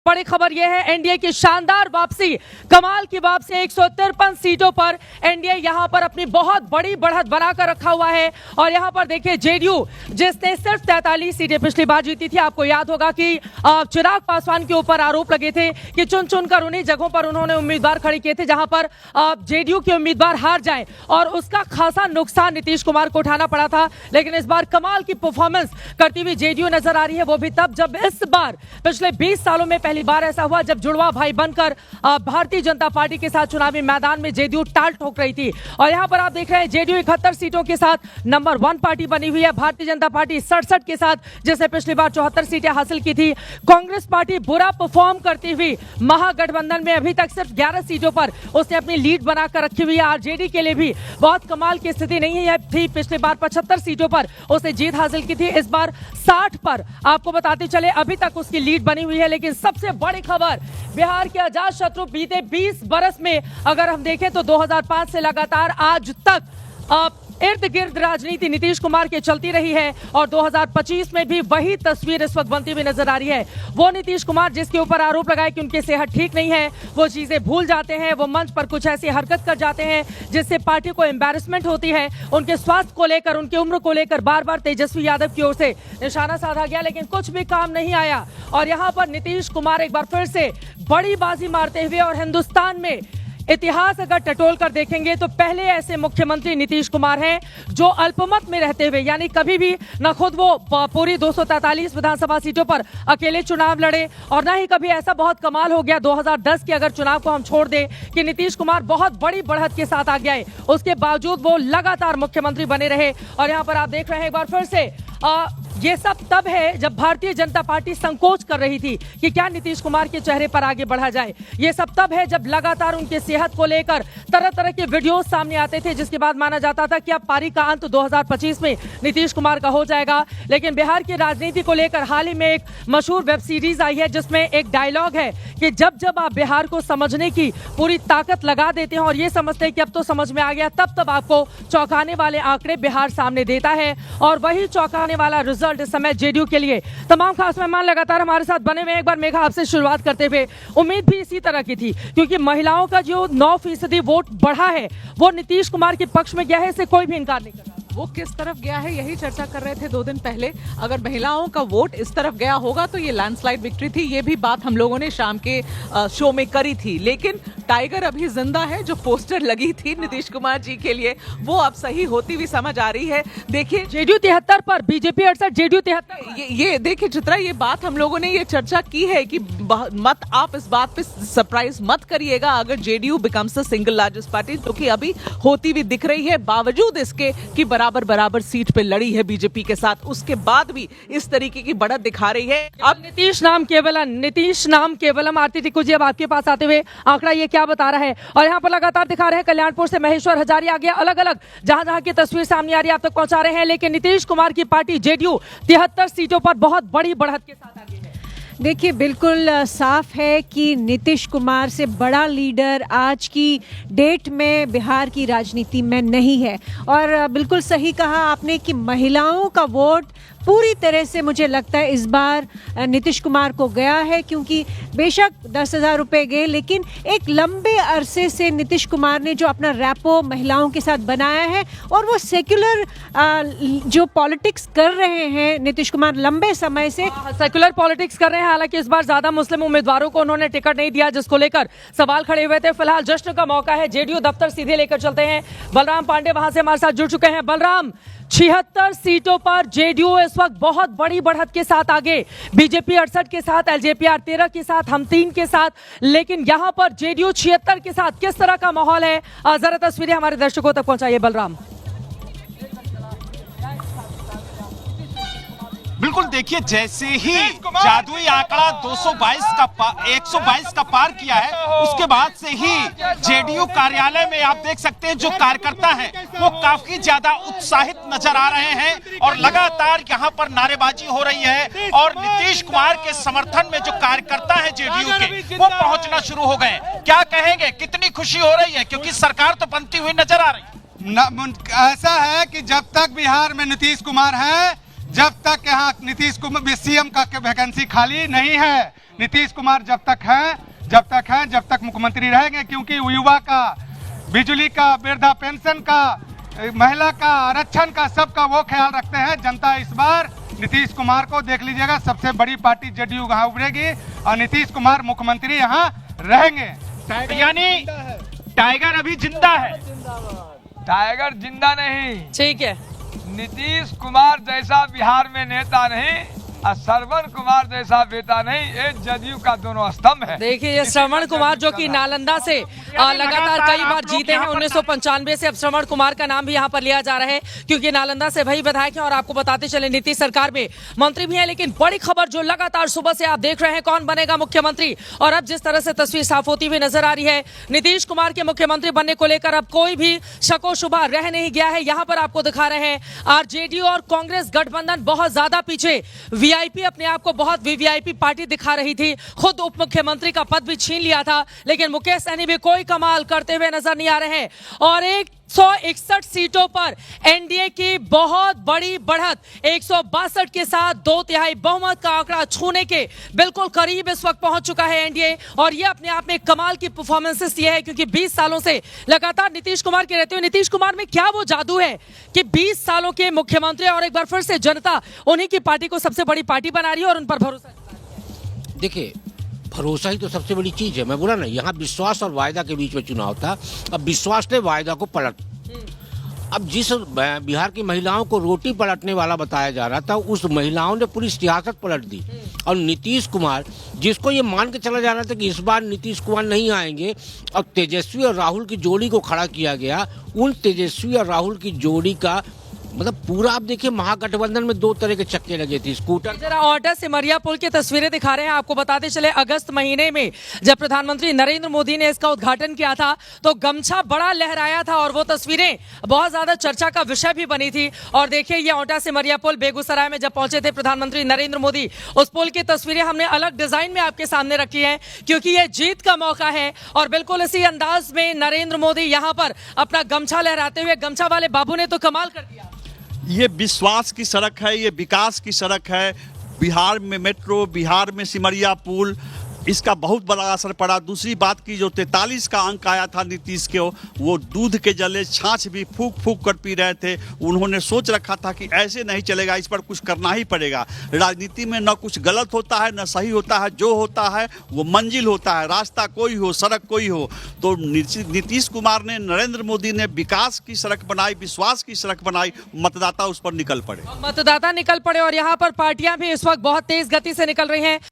बड़ी खबर यह है एनडीए की शानदार वापसी, कमाल की वापसी। 153 सीटों पर एनडीए यहां पर अपनी बहुत बड़ी बढ़त बनाकर रखा हुआ है। और यहां पर देखिए जेडीयू जिसने सिर्फ 43 सीटें पिछली बार जीती थी। आपको याद होगा कि चिराग पासवान के ऊपर आरोप लगे थे कि चुन चुनकर उन्हीं जगहों पर उन्होंने उम्मीदवार खड़े किए थे जहां पर जेडीयू के उम्मीदवार हार जाए और उसका खासा नुकसान नीतीश कुमार को उठाना पड़ा था। लेकिन इस बार कमाल की परफॉर्मेंस करती हुई जेडीयू नजर आ रही है, वो भी तब जब इस बार पिछले 20 सालों में पहली बार ऐसा हुआ जब जुड़वा भाई बनकर भारतीय जनता पार्टी के साथ चुनावी मैदान में जेडीयू टाल ठोक रही थी। और यहां पर आप देख रहे हैं जेडीयू 71 सीटों के साथ नंबर 1 पार्टी बनी हुई है। भारतीय जनता पार्टी 67 के साथ, जिसने पिछली बार 74 सीटें हासिल की थी। कांग्रेस पार्टी बुरा परफॉर्म करती हुई महागठबंधन में अभी तक सिर्फ 11 सीटों पर उसने अपनी लीड बनाकर रखी हुई है। आरजेडी के लिए भी बहुत कमाल की स्थिति नहीं है थी। पिछली बार 75 सीटों पर उसने जीत हासिल की थी, इस बार 60 पर आपको बताते चले अभी तक उसकी लीड बनी हुई है। लेकिन सबसे बड़ी खबर, बिहार के अजात शत्रु बीते 20 बरस में अगर हम देखें तो 2005 से लगातार आज तक इर्द गिर्द राजनीति नीतीश कुमार की चलती रही है। और 2025 में भी वही तस्वीर इस वक्त बनती हुई नजर आ रही है। वो नीतीश कुमार जिसके ऊपर आरोप लगाए कि उनकी सेहत ठीक नहीं है, वो चीजें भूल जाते हैं, वो मंच पर कुछ ऐसी हरकत कर जाते हैं जिससे पार्टी को एम्बैरेसमेंट होती है। उनके स्वास्थ्य को लेकर, उनकी उम्र को लेकर बार बार तेजस्वी यादव की ओर से निशाना साधा गया, लेकिन कुछ भी काम नहीं आया। और यहां पर नीतीश कुमार एक बार फिर से बड़ी बाजी मारते हुए, और हिंदुस्तान में इतिहास अगर टटोल कर देखेंगे तो पहले ऐसे मुख्यमंत्री नीतीश कुमार हैं जो अल्पमत में रहते हुए, यानी कभी भी न खुद वो पूरी 243 विधानसभा सीटों पर अकेले चुनाव लड़े और न ही कभी ऐसा बहुत कमाल हो गया 2010 के अगर चुनाव को हम छोड़ दें कि नीतीश कुमार बहुत बड़ी बढ़त के साथ आगे आए, उसके बावजूद वो लगातार मुख्यमंत्री बने रहे। और यहां पर आप देख रहे हैं एक बार फिर से ये सब तब है जब भारतीय जनता पार्टी संकोच कर रही थी कि क्या नीतीश कुमार के चेहरे पर आगे बढ़ा जाए। ये सब तब है जब लगातार उनकी सेहत को लेकर तरह तरह के वीडियोस सामने आते थे, जिसके बाद माना जाता था कि अब पारी का अंत 2025 में नीतीश कुमार का हो जाएगा। लेकिन बिहार की राजनीति को लेकर हाल ही में एक मशहूर वेब सीरीज आई है जिसमें एक डायलॉग है कि जब जब आप बिहार को समझने की पूरी ताकत लगा देते हैं और ये समझते हैं कि अब तो समझ में आ गया, तब तब आपको चौंकाने वाले आंकड़े बिहार सामने देता है। और वही चौंकाने वाला रिजल्ट इस समय जेडीयू के लिए। तमाम खास मेहमान लगातार हमारे साथ बने हुए। एक बार मेघा आपसे शुरुआत करते हुए, उम्मीद भी इसी तरह की थी क्योंकि महिलाओं का जो 9% वोट बढ़ा है वो नीतीश कुमार के पक्ष में गया है, इससे कोई भी इनकार नहीं कर रहा। वो किस तरफ गया है यही चर्चा कर रहे थे 2 दिन पहले। अगर महिलाओं का वोट इस तरफ गया होगा तो ये लैंडस्लाइड विक्ट्री थी। ये भी बात हम लोगों ने शाम के शो में करी थी। लेकिन टाइगर अभी जिंदा है। जो पोस्टर लगी थी नीतीश कुमार जी के लिए वो अब सही होती हुई समझ आ रही है। देखिए जेडीयू 73 पर, बीजेपी 68, जेडीयू 73। ये देखिए चित्रा, ये बात हम लोगों ने ये चर्चा की है कि मत आप इस बात पे सरप्राइज मत करिएगा अगर JDU becomes the single largest party, जो कि अभी होती हुई दिख रही है। बावजूद इसके कि बराबर सीट पे लड़ी है बीजेपी के साथ, उसके बाद भी इस तरीके की बढ़त दिखा रही है। अब नीतीश नाम केवलम आरती टिक्कू जी, अब आपके पास आते हुए आंकड़ा ये क्या बता रहा है? और यहाँ पर लगातार दिखा रहे हैं कल्याणपुर से महेश्वर हजारी आगे, अलग अलग जहां की तस्वीर सामने आ रही है आप तक पहुंचा रहे हैं। लेकिन नीतीश कुमार की पार्टी जेडीयू 73 सीटों पर बहुत बड़ी बढ़त के साथ आगे है। देखिए बिल्कुल साफ है कि नीतीश कुमार से बड़ा लीडर आज की डेट में बिहार की राजनीति में नहीं है। और बिल्कुल सही कहा आपने कि महिलाओं का वोट पूरी तरह से मुझे लगता है इस बार नीतीश कुमार को गया है, क्योंकि बेशक 10,000 रुपये गए, लेकिन एक लंबे अरसे से नीतीश कुमार ने जो अपना रैपो महिलाओं के साथ बनाया है और वो सेक्युलर जो पॉलिटिक्स कर रहे हैं नीतीश कुमार लंबे समय से सेक्युलर पॉलिटिक्स कर रहे हैं। हालांकि इस बार ज्यादा मुस्लिम उम्मीदवारों को उन्होंने टिकट नहीं दिया, जिसको लेकर सवाल खड़े हुए थे। फिलहाल जश्न का मौका है, जेडीयू दफ्तर सीधे लेकर चलते हैं। बलराम पांडे वहां से हमारे साथ जुड़ चुके हैं। बलराम, 76 सीटों पर जेडीयू इस वक्त बहुत बड़ी बढ़त के साथ आगे, बीजेपी 68 के साथ, एलजेपी 13 के साथ, हम 3 के साथ, लेकिन यहां पर जेडीयू 76 के साथ किस तरह का माहौल है? जरा तस्वीरें हमारे दर्शकों तक पहुंचाइए बलराम। बिल्कुल, देखिए जैसे ही जादुई आंकड़ा 122 का पार किया है, उसके बाद से ही जेडीयू कार्यालय में आप देख सकते हैं जो कार्यकर्ता हैं वो काफी ज्यादा उत्साहित नजर आ रहे हैं और लगातार यहां पर नारेबाजी हो रही है। और नीतीश कुमार के समर्थन में जो कार्यकर्ता है जेडीयू के, वो पहुंचना शुरू हो गए। क्या कहेंगे, कितनी खुशी हो रही है क्योंकि सरकार तो बनती हुई नजर आ रही है? ऐसा है कि जब तक बिहार में नीतीश कुमार है, जब तक यहाँ नीतीश कुमार सीएम का वैकेंसी खाली नहीं है, नीतीश कुमार जब तक मुख्यमंत्री रहेंगे, क्योंकि युवा का, बिजली का, वृद्धा पेंशन का, महिला का, आरक्षण का, सबका वो ख्याल रखते हैं। जनता इस बार नीतीश कुमार को देख लीजिएगा, सबसे बड़ी पार्टी जेडीयू यहाँ उभरेगी और नीतीश कुमार मुख्यमंत्री यहाँ रहेंगे। यानी टाइगर अभी जिंदा है। टाइगर जिंदा नहीं, ठीक है। नीतीश कुमार जैसा बिहार में नेता नहीं और श्रवण कुमार जैसा बेटा नहीं, ये जदयू का दोनों स्तंभ है। देखिए ये श्रवण कुमार जो कि नालंदा से लगातार कई बार जीते हैं 1995 से, अब श्रवण कुमार का नाम भी यहाँ पर लिया जा रहा है क्योंकि नालंदा से वही विधायक हैं और आपको बताते चले नीतीश सरकार में मंत्री भी हैं। लेकिन बड़ी खबर जो लगातार सुबह से आप देख रहे हैं, कौन बनेगा मुख्यमंत्री, और अब जिस तरह से तस्वीर साफ होती हुई नजर आ रही है, नीतीश कुमार के मुख्यमंत्री बनने को लेकर अब कोई भी शको शुबा रह नहीं गया है। यहाँ पर आपको दिखा रहे हैं आरजेडी और कांग्रेस गठबंधन बहुत ज्यादा पीछे, वीआईपी अपने आप को बहुत वीवीआईपी पार्टी दिखा रही थी, खुद उप मुख्यमंत्री का पद भी छीन लिया था, लेकिन मुकेश सहनी भी कोई कमाल करते हुए नजर नहीं आ रहे हैं और 161 सीटों पर एनडीए की बहुत बड़ी बढ़त 162 के साथ 2/3 बहुमत का आंकड़ा छूने के बिल्कुल करीब इस वक्त पहुंच चुका है एनडीए। और ये अपने आप में कमाल की परफॉर्मेंसेस ये है क्योंकि 20 सालों से लगातार नीतीश कुमार के रहते हुए, नीतीश कुमार में क्या वो जादू है कि 20 सालों के मुख्यमंत्री और एक बार फिर से जनता उन्हीं की पार्टी को सबसे बड़ी पार्टी बना रही है और उन पर भरोसा। देखिए भरोसा ही तो सबसे बड़ी चीज है। मैं बोला ना, यहाँ विश्वास और वायदा के बीच में चुनाव था, अब विश्वास ने वायदा को पलट। अब जिस बिहार की महिलाओं को रोटी पलटने वाला बताया जा रहा था, उस महिलाओं ने पूरी सियासत पलट दी। और नीतीश कुमार, जिसको ये मान के चला जा रहा था कि इस बार नीतीश कुमार नहीं आएंगे और तेजस्वी और राहुल की जोड़ी को खड़ा किया गया, उन तेजस्वी और राहुल की जोड़ी का मतलब पूरा आप देखिए महागठबंधन में 2 तरह के चक्के लगे थे। स्कूटर जरा ऑटा सिमरिया पुल की तस्वीरें दिखा रहे हैं आपको। बताते चले अगस्त महीने में जब प्रधानमंत्री नरेंद्र मोदी ने इसका उद्घाटन किया था तो गमछा बड़ा लहराया था और वो तस्वीरें बहुत ज्यादा चर्चा का विषय भी बनी थी। और देखिए ये ऑटा सिमरिया पुल बेगूसराय में जब पहुंचे थे प्रधानमंत्री नरेंद्र मोदी, उस पुल की तस्वीरें हमने अलग डिजाइन में आपके सामने रखी है क्योंकि ये जीत का मौका है। और बिल्कुल इसी अंदाज में नरेंद्र मोदी यहाँ पर अपना गमछा लहराते हुए, गमछा वाले बाबू ने तो कमाल कर दिया। ये विश्वास की सड़क है, ये विकास की सड़क है। बिहार में मेट्रो, बिहार में सिमरिया पुल, इसका बहुत बड़ा असर पड़ा। दूसरी बात की जो 43 का अंक आया था नीतीश के, वो दूध के जले छाछ भी फूक फूक कर पी रहे थे। उन्होंने सोच रखा था कि ऐसे नहीं चलेगा, इस पर कुछ करना ही पड़ेगा। राजनीति में न कुछ गलत होता है न सही होता है, जो होता है वो मंजिल होता है, रास्ता कोई हो, सड़क कोई हो। तो नीतीश कुमार ने, नरेंद्र मोदी ने विकास की सड़क बनाई, विश्वास की सड़क बनाई, मतदाता उस पर निकल पड़े। मतदाता निकल पड़े और यहाँ पर पार्टियां भी इस वक्त बहुत तेज गति से निकल रही हैं।